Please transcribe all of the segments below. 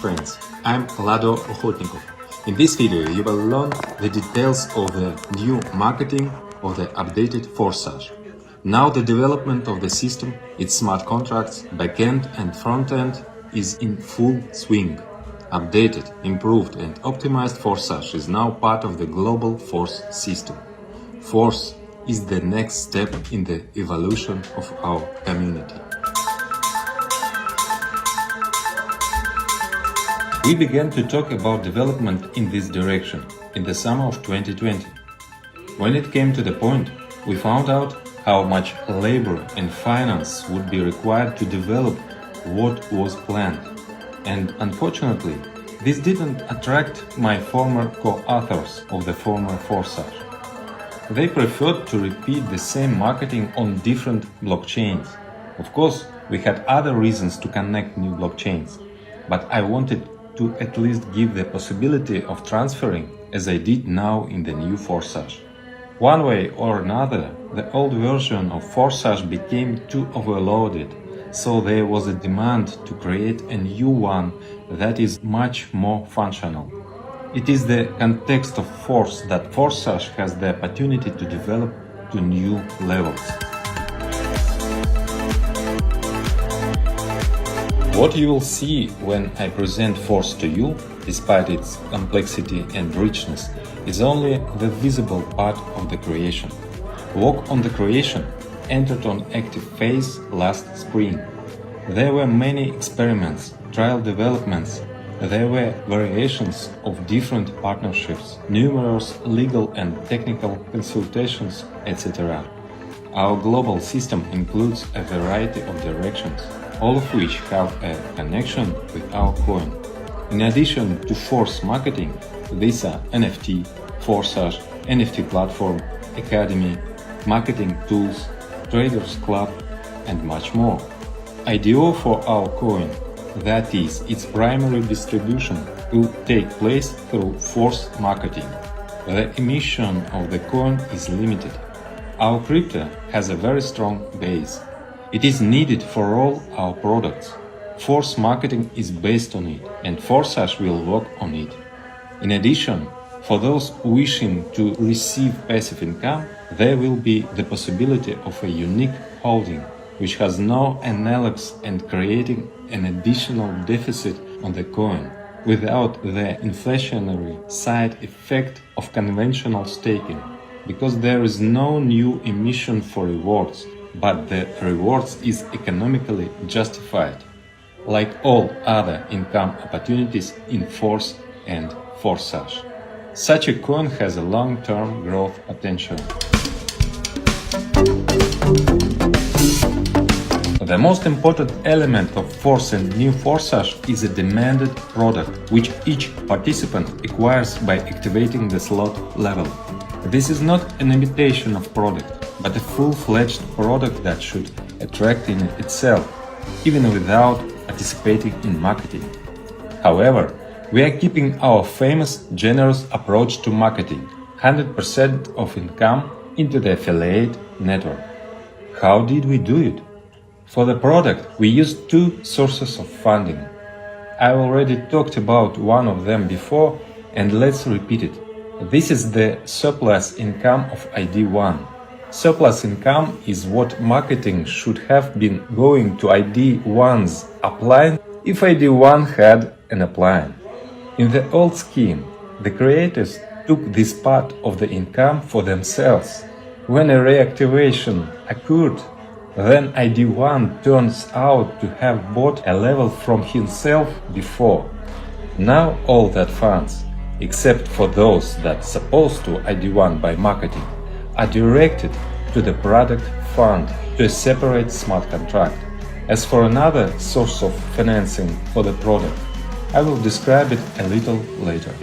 friends, I'm LADO. In this video you will learn the details of the new marketing of the updated Forsage. Now the development of the system, its smart contracts, backend and frontend is in full swing. Updated, improved and optimized Forsage is now part of the global Force system. Force is the next step in the evolution of our community. We began to talk about development in this direction in the summer of 2020. When it came to the point, we found out how much labor and finance would be required to develop what was planned. And unfortunately, this didn't attract my former co-authors of the former Forsage. They preferred to repeat the same marketing on different blockchains. Of course, we had other reasons to connect new blockchains, but I wanted to at least give the possibility of transferring as I did now in the new Forsage. One way or another, the old version of Forsage became too overloaded, so there was a demand to create a new one that is much more functional. It is the context of Force that Forsage has the opportunity to develop to new levels. What you will see when I present Force to you, despite its complexity and richness, is only the visible part of the creation. Work on the creation entered on active phase last spring. There were many experiments, trial developments, there were variations of different partnerships, numerous legal and technical consultations, etc. Our global system includes a variety of directions, all of which have a connection with our coin. In addition to Force marketing, these are NFT, Forsage, NFT platform, academy, marketing tools, traders club, and much more. IDO for our coin, that is, its primary distribution, will take place through Force marketing. The emission of the coin is limited. Our crypto has a very strong base. It is needed for all our products. Force marketing is based on it, and Forsage will work on it. In addition, for those wishing to receive passive income, there will be the possibility of a unique holding, which has no analogs and creating an additional deficit on the coin, without the inflationary side effect of conventional staking, because there is no new emission for rewards, but the rewards is economically justified, like all other income opportunities in Force and Forsage. Such a coin has a long-term growth potential. The most important element of Force and new Forsage is a demanded product, which each participant acquires by activating the slot level. This is not an imitation of product, but a full-fledged product that should attract in itself, even without participating in marketing. However, we are keeping our famous generous approach to marketing, 100% of income into the affiliate network. How did we do it? For the product, we used two sources of funding. I already talked about one of them before, and let's repeat it. This is the surplus income of ID1. Surplus income is what marketing should have been going to ID1's upline if ID1 had an upline. In the old scheme, the creators took this part of the income for themselves. When a reactivation occurred, then ID1 turns out to have bought a level from himself before. Now all that funds, except for those that supposed to ID1 by marketing, are directed to the product fund, to a separate smart contract. As for another source of financing for the product, I will describe it a little later.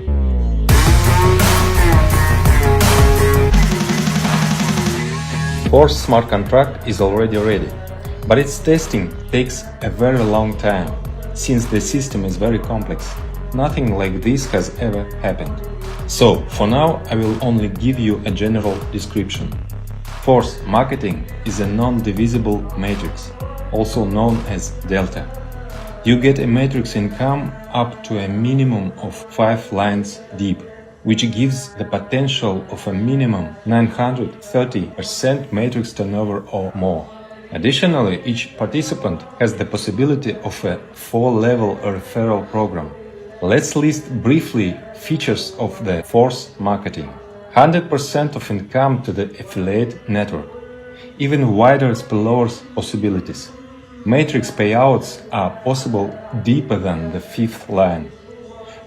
Force smart contract is already ready, but its testing takes a very long time, since the system is very complex. Nothing like this has ever happened. So, for now, I will only give you a general description. Force marketing is a non-divisible matrix, also known as delta. You get a matrix income up to a minimum of 5 lines deep, which gives the potential of a minimum 930% matrix turnover or more. Additionally, each participant has the possibility of a 4-level referral program. Let's list briefly features of the Force marketing. 100% of income to the affiliate network. Even wider spillover possibilities. Matrix payouts are possible deeper than the 5th line.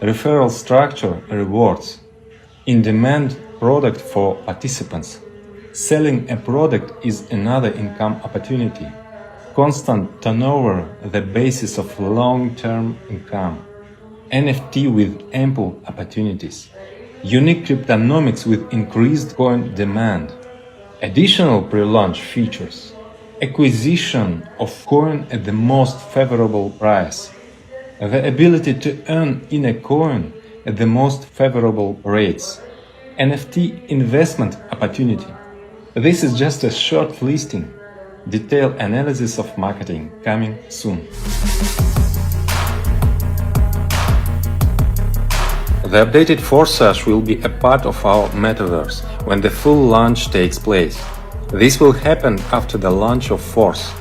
Referral structure rewards. In-demand product for participants. Selling a product is another income opportunity. Constant turnover, the basis of long-term income. NFT with ample opportunities. Unique cryptonomics with increased coin demand. Additional pre-launch features. Acquisition of coin at the most favorable price. The ability to earn in a coin at the most favorable rates. NFT investment opportunity. This is just a short listing. Detailed analysis of marketing coming soon. The updated Force will be a part of our metaverse when the full launch takes place. This will happen after the launch of Force.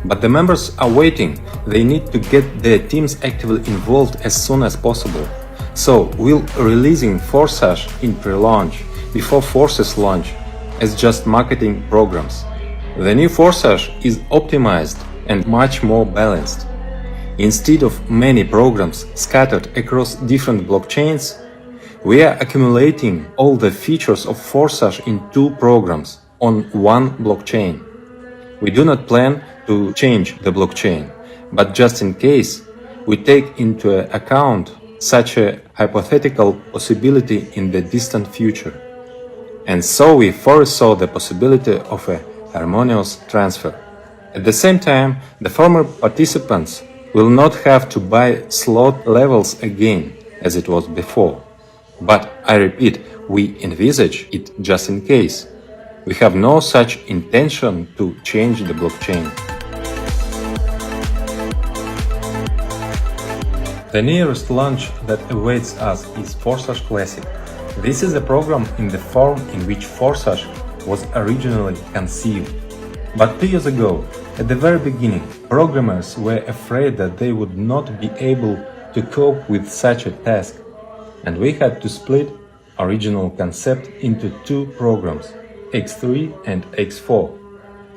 But the members are waiting. They need to get their teams actively involved as soon as possible. So we'll releasing Force in pre-launch before Force's launch as just marketing programs. The new Force is optimized and much more balanced. Instead of many programs scattered across different blockchains, we are accumulating all the features of Force in 2 programs on one blockchain. We do not plan to change the blockchain, but just in case, we take into account such a hypothetical possibility in the distant future. And so we foresaw the possibility of a harmonious transfer. At the same time, the former participants will not have to buy slot levels again, as it was before. But I repeat, we envisage it just in case. We have no such intention to change the blockchain. The nearest launch that awaits us is Force Classic. This is a program in the form in which Force was originally conceived. But 2 years ago, at the very beginning, programmers were afraid that they would not be able to cope with such a task, and we had to split original concept into 2 programs, X3 and X4.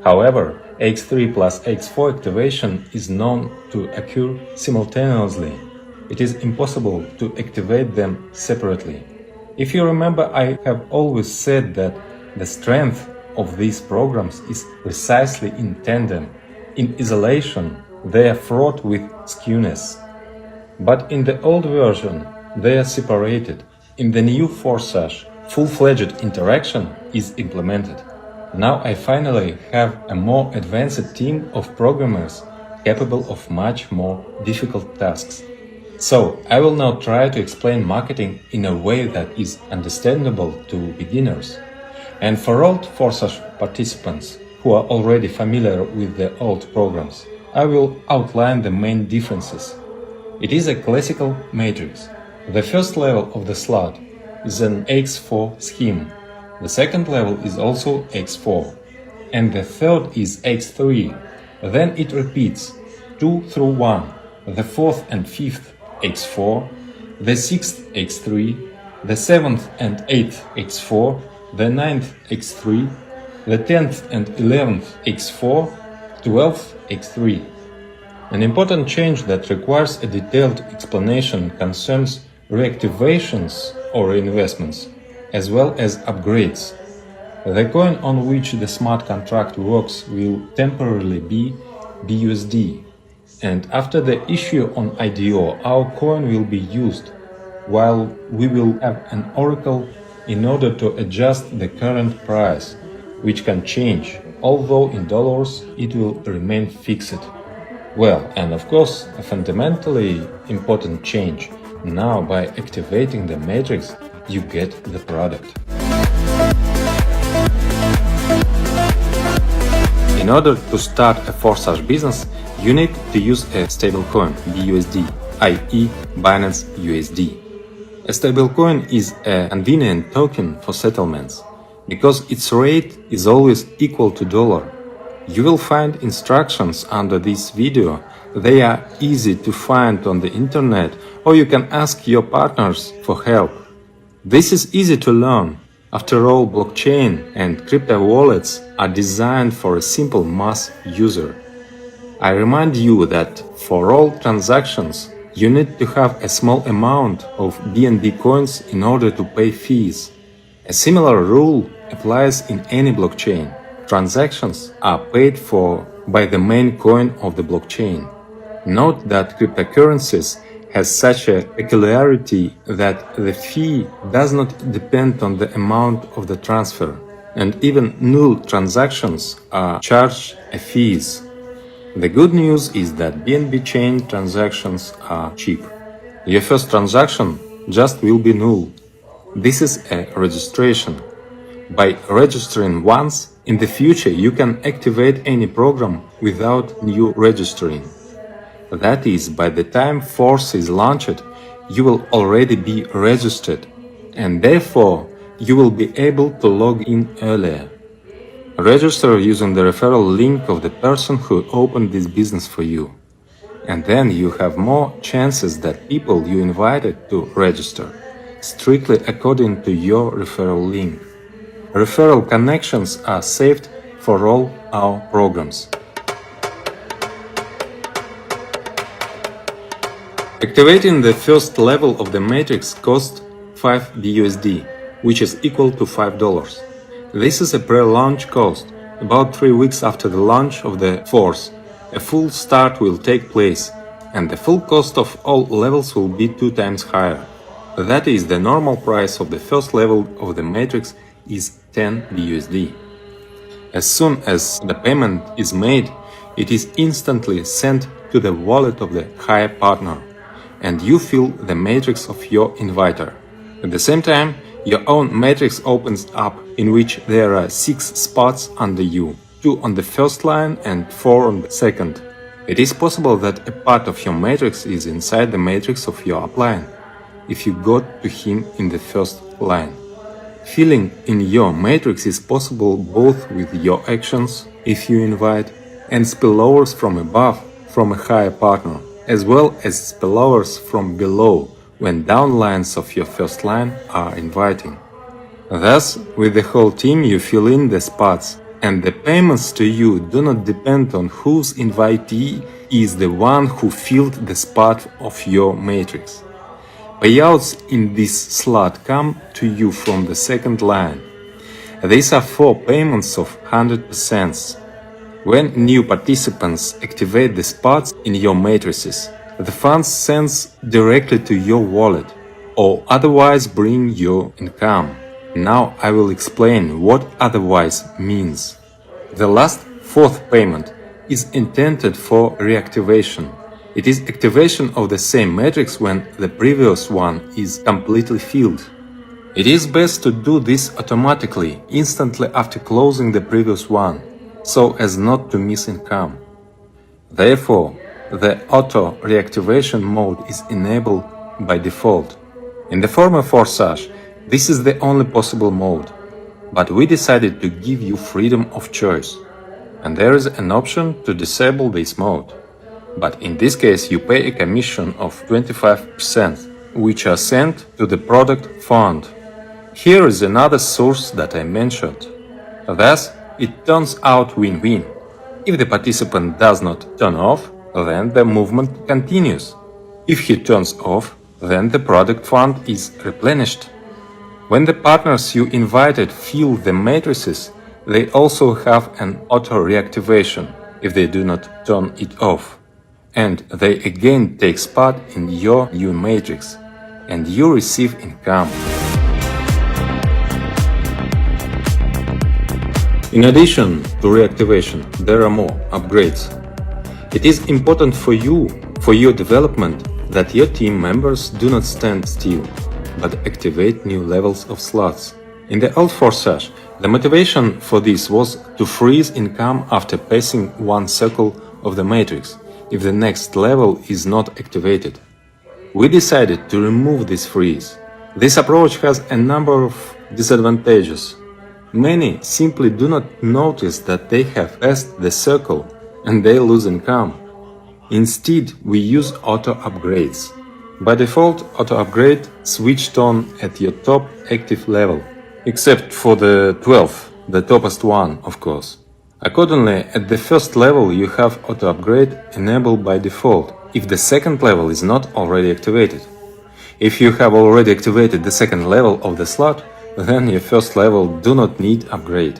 However, X3 plus X4 activation is known to occur simultaneously. It is impossible to activate them separately. If you remember, I have always said that the strength of these programs is precisely in tandem. In isolation, they are fraught with skewness. But in the old version, they are separated. In the new Force, full-fledged interaction is implemented. Now I finally have a more advanced team of programmers capable of much more difficult tasks. So I will now try to explain marketing in a way that is understandable to beginners. And for old Force participants who are already familiar with the old programs, I will outline the main differences. It is a classical matrix. The first level of the slot is an X4 scheme. The second level is also X4. And the third is X3. Then it repeats 2 through 1, the fourth and fifth X4, the sixth X3, the seventh and eighth X4, the ninth X3, the 10th and 11th X4, 12th X3. An important change that requires a detailed explanation concerns reactivations or reinvestments, as well as upgrades. The coin on which the smart contract works will temporarily be BUSD, and after the issue on IDO, our coin will be used, while we will have an oracle in order to adjust the current price, which can change, although in dollars it will remain fixed. Well, and of course, a fundamentally important change. Now, by activating the matrix, you get the product. In order to start a Force business, you need to use a stablecoin, BUSD. i.e. Binance USD. A stablecoin is a convenient token for settlements, because its rate is always equal to dollar. You will find instructions under this video. They are easy to find on the internet, or you can ask your partners for help. This is easy to learn. After all, blockchain and crypto wallets are designed for a simple mass user. I remind you that for all transactions, you need to have a small amount of BNB coins in order to pay fees. A similar rule applies in any blockchain. Transactions are paid for by the main coin of the blockchain. Note that cryptocurrencies has such a peculiarity that the fee does not depend on the amount of the transfer, and even null transactions are charged fees. The good news is that BNB chain transactions are cheap. Your first transaction just will be null. This is a registration. By registering once, in the future you can activate any program without new registering. That is, by the time Force is launched, you will already be registered, and therefore you will be able to log in earlier. Register using the referral link of the person who opened this business for you, and then you have more chances that people you invited to register, strictly according to your referral link. Referral connections are saved for all our programs. Activating the first level of the matrix costs 5 BUSD, which is equal to $5. This is a pre-launch cost. About 3 weeks after the launch of the Force, a full start will take place, and the full cost of all levels will be 2 times higher. That is, the normal price of the first level of the matrix is 10 BUSD. As soon as the payment is made, it is instantly sent to the wallet of the hire partner, and you fill the matrix of your inviter. At the same time, your own matrix opens up, in which there are 6 spots under you, 2 on the first line and 4 on the second. It is possible that a part of your matrix is inside the matrix of your upline, if you got to him in the first line. Filling in your matrix is possible both with your actions, if you invite, and spillovers from above, from a higher partner, as well as spillovers from below, when downlines of your first line are inviting. Thus, with the whole team you fill in the spots, and the payments to you do not depend on whose invitee is the one who filled the spot of your matrix. Payouts in this slot come to you from the second line. These are 4 payments of 100%. When new participants activate the spots in your matrices, the funds sends directly to your wallet, or otherwise bring your income. Now I will explain what otherwise means. The last 4th payment is intended for reactivation. It is activation of the same matrix when the previous one is completely filled. It is best to do this automatically, instantly after closing the previous one, so as not to miss income. Therefore, the auto reactivation mode is enabled by default. In the former Forsage, this is the only possible mode, but we decided to give you freedom of choice, and there is an option to disable this mode. But in this case you pay a commission of 25%, which are sent to the product fund. Here is another source that I mentioned. Thus, it turns out win-win. If the participant does not turn off, then the movement continues. If he turns off, then the product fund is replenished. When the partners you invited fill the matrices, they also have an auto-reactivation if they do not turn it off. And they again take spot in your new matrix, and you receive income. In addition to reactivation, there are more upgrades. It is important for you, for your development, that your team members do not stand still, but activate new levels of slots. In the old Forsage, the motivation for this was to freeze income after passing one circle of the matrix, if the next level is not activated. We decided to remove this freeze. This approach has a number of disadvantages. Many simply do not notice that they have passed the circle and they lose income. Instead, we use auto upgrades. By default, auto upgrade switched on at your top active level, except for the 12th, the topest one, of course. Accordingly, at the first level you have auto upgrade enabled by default, if the second level is not already activated. If you have already activated the second level of the slot, then your first level do not need upgrade.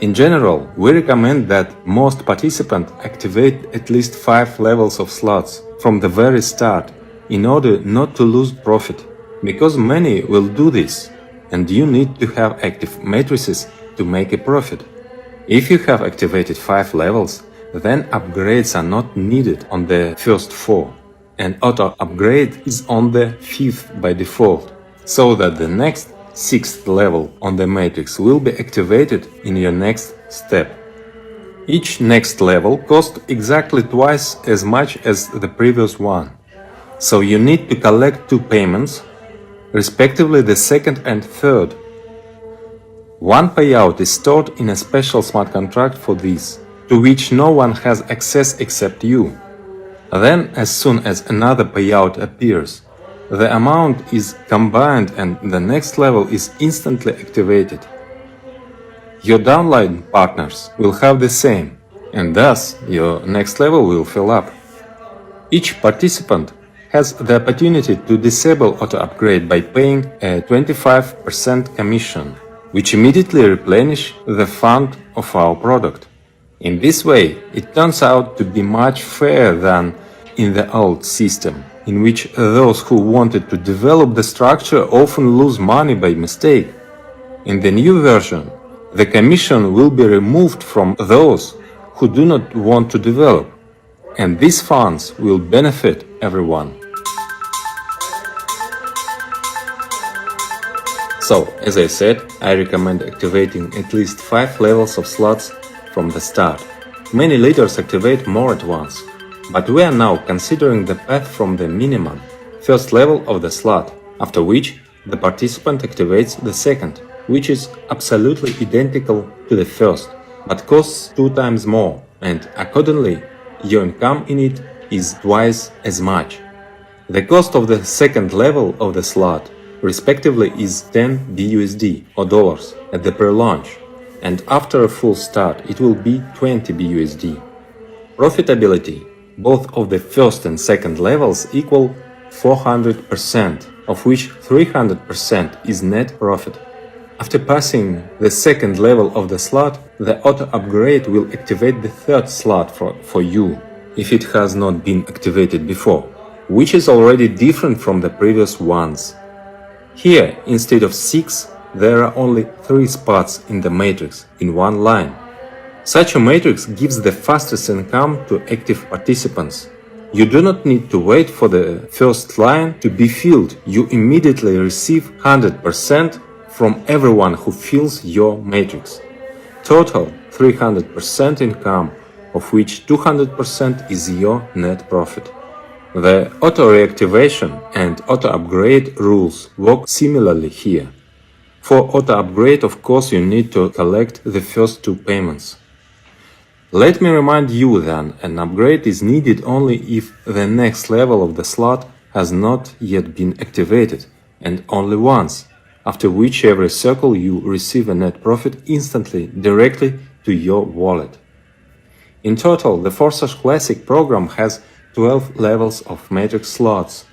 In general, we recommend that most participants activate at least 5 levels of slots from the very start in order not to lose profit, because many will do this, and you need to have active matrices to make a profit. If you have activated 5 levels, then upgrades are not needed on the first 4, and auto upgrade is on the 5th by default, so that the next 6th level on the matrix will be activated in your next step. Each next level costs exactly twice as much as the previous one, so you need to collect 2 payments, respectively the second and third. One payout is stored in a special smart contract for this, to which no one has access except you. Then, as soon as another payout appears, the amount is combined and the next level is instantly activated. Your downline partners will have the same, and thus your next level will fill up. Each participant has the opportunity to disable auto upgrade by paying a 25% commission, which immediately replenish the fund of our product. In this way, it turns out to be much fairer than in the old system, in which those who wanted to develop the structure often lose money by mistake. In the new version, the commission will be removed from those who do not want to develop, and these funds will benefit everyone. So, as I said, I recommend activating at least 5 levels of slots from the start. Many leaders activate more at once, but we are now considering the path from the minimum, first level of the slot, after which the participant activates the second, which is absolutely identical to the first, but costs 2 times more, and accordingly, your income in it is twice as much. The cost of the second level of the slot, respectively, is 10 BUSD or dollars at the pre-launch, and after a full start it will be 20 BUSD. Profitability, both of the first and second levels equal 400%, of which 300% is net profit. After passing the second level of the slot, the auto upgrade will activate the third slot for you, if it has not been activated before, which is already different from the previous ones. Here, instead of 6, there are only 3 spots in the matrix in one line. Such a matrix gives the fastest income to active participants. You do not need to wait for the first line to be filled, you immediately receive 100% from everyone who fills your matrix. Total 300% income, of which 200% is your net profit. The auto reactivation and auto upgrade rules work similarly here. For auto upgrade, of course, you need to collect the first 2 payments. Let me remind you then, an upgrade is needed only if the next level of the slot has not yet been activated, and only once, after which every circle you receive a net profit instantly directly to your wallet. In total, the Forsage Classic program has 12 levels of matrix slots.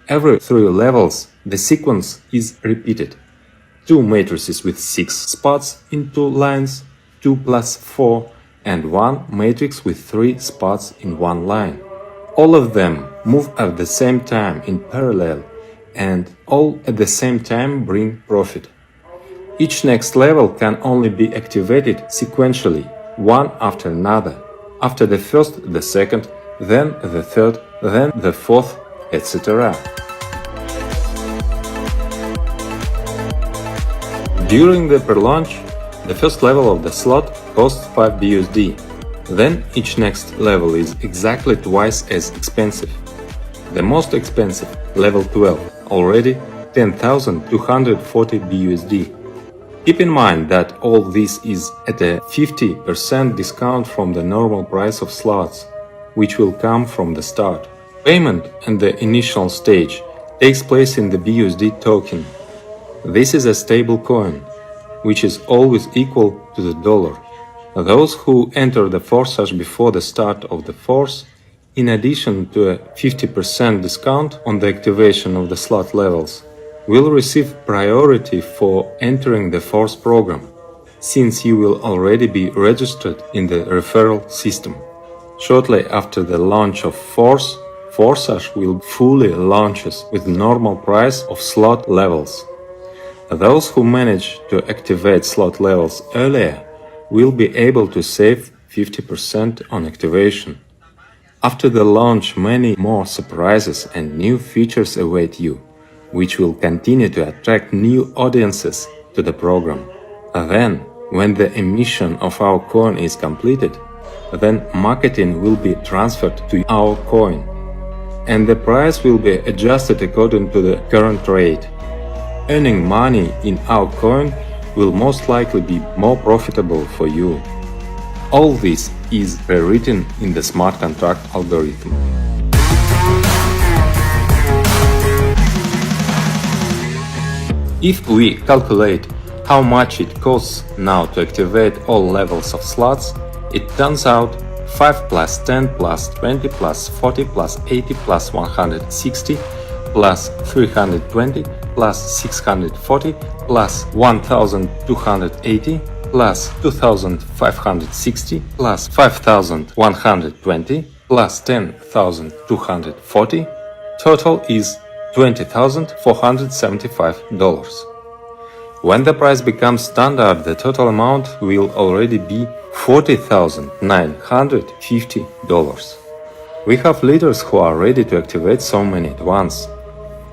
Every 3 levels, the sequence is repeated. 2 matrices with 6 spots in 2 lines, 2 plus 4, and 1 matrix with 3 spots in 1 line. All of them move at the same time in parallel, and all at the same time bring profit. Each next level can only be activated sequentially, one after another. After the first, the second, then the third, then the fourth, etc. During the pre-launch, the first level of the slot costs 5 BUSD. Then each next level is exactly twice as expensive. The most expensive, level 12, already 10,240 BUSD. Keep in mind that all this is at a 50% discount from the normal price of slots, which will come from the start. Payment in the initial stage takes place in the BUSD token. This is a stable coin, which is always equal to the dollar. Those who enter the Forsage before the start of the force, in addition to a 50% discount on the activation of the slot levels, will receive priority for entering the force program, since you will already be registered in the referral system. Shortly after the launch of force, Forsage will fully launches with normal price of slot levels. Those who manage to activate slot levels earlier will be able to save 50% on activation. After the launch, many more surprises and new features await you, which will continue to attract new audiences to the program. Then, when the emission of our coin is completed, then marketing will be transferred to our coin, and the price will be adjusted according to the current rate. Earning money in our coin will most likely be more profitable for you. All this is pre-written in the smart contract algorithm. If we calculate how much it costs now to activate all levels of slots, it turns out 5 plus 10 plus 20 plus 40 plus 80 plus 160 plus 320 plus 640 plus 1280 plus 2560 plus 5120 plus 10,240, total is $20,475. When the price becomes standard, the total amount will already be $40,950. We have leaders who are ready to activate so many at once.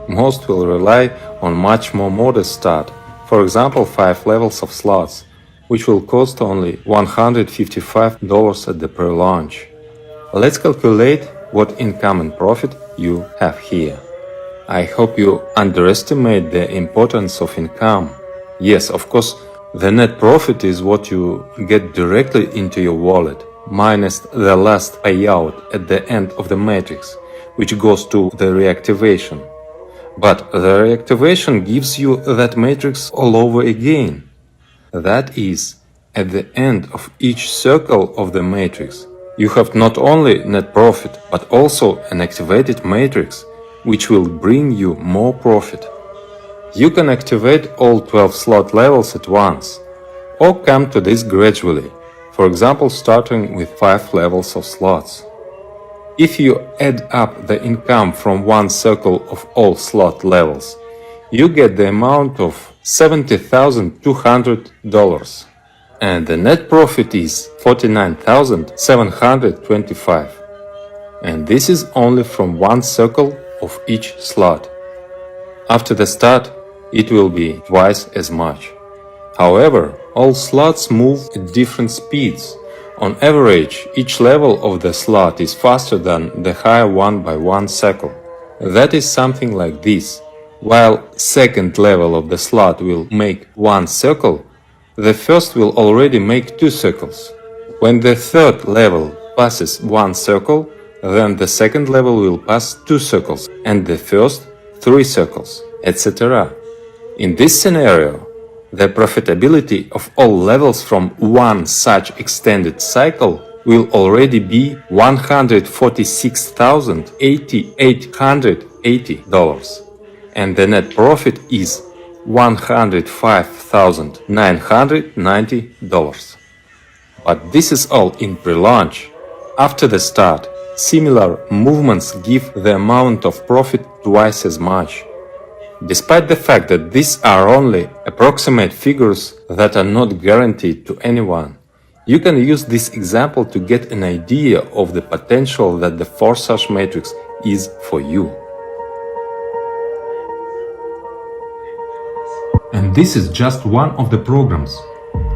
Most will rely on much more modest start, for example 5 levels of slots, which will cost only $155 at the pre-launch. Let's calculate what income and profit you have here. I hope you underestimate the importance of income. Yes, of course, the net profit is what you get directly into your wallet, minus the last payout at the end of the matrix, which goes to the reactivation. But the reactivation gives you that matrix all over again. That is, at the end of each circle of the matrix, you have not only net profit, but also an activated matrix, which will bring you more profit. You can activate all 12 slot levels at once, or come to this gradually, for example starting with 5 levels of slots. If you add up the income from one circle of all slot levels, you get the amount of $70,200, and the net profit is $49,725. And this is only from one circle of each slot. After the start, it will be twice as much. However, all slots move at different speeds. On average, each level of the slot is faster than the higher one by 1 cycle. That is something like this. While second level of the slot will make 1 circle, the first will already make 2 circles. When the third level passes 1 circle, then the second level will pass 2 circles, and the first 3 circles, etc. In this scenario, the profitability of all levels from one such extended cycle will already be $146,880, and the net profit is $105,990. But this is all in pre-launch. After the start, similar movements give the amount of profit twice as much. Despite the fact that these are only approximate figures that are not guaranteed to anyone, you can use this example to get an idea of the potential that the Forsage matrix is for you. And this is just one of the programs.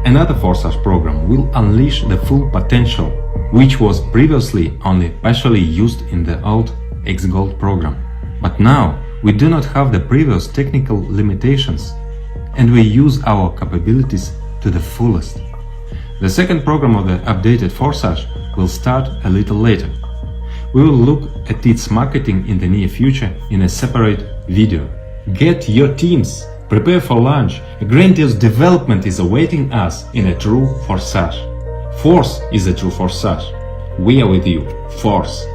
Another Forsage program will unleash the full potential, which was previously only partially used in the old X Gold program. But now we do not have the previous technical limitations and we use our capabilities to the fullest. The second program of the updated Forsage will start a little later. We will look at its marketing in the near future in a separate video. Get your teams, prepare for lunch. A grandiose development is awaiting us in a true Forsage. Force is a true Forsage. We are with you, Force.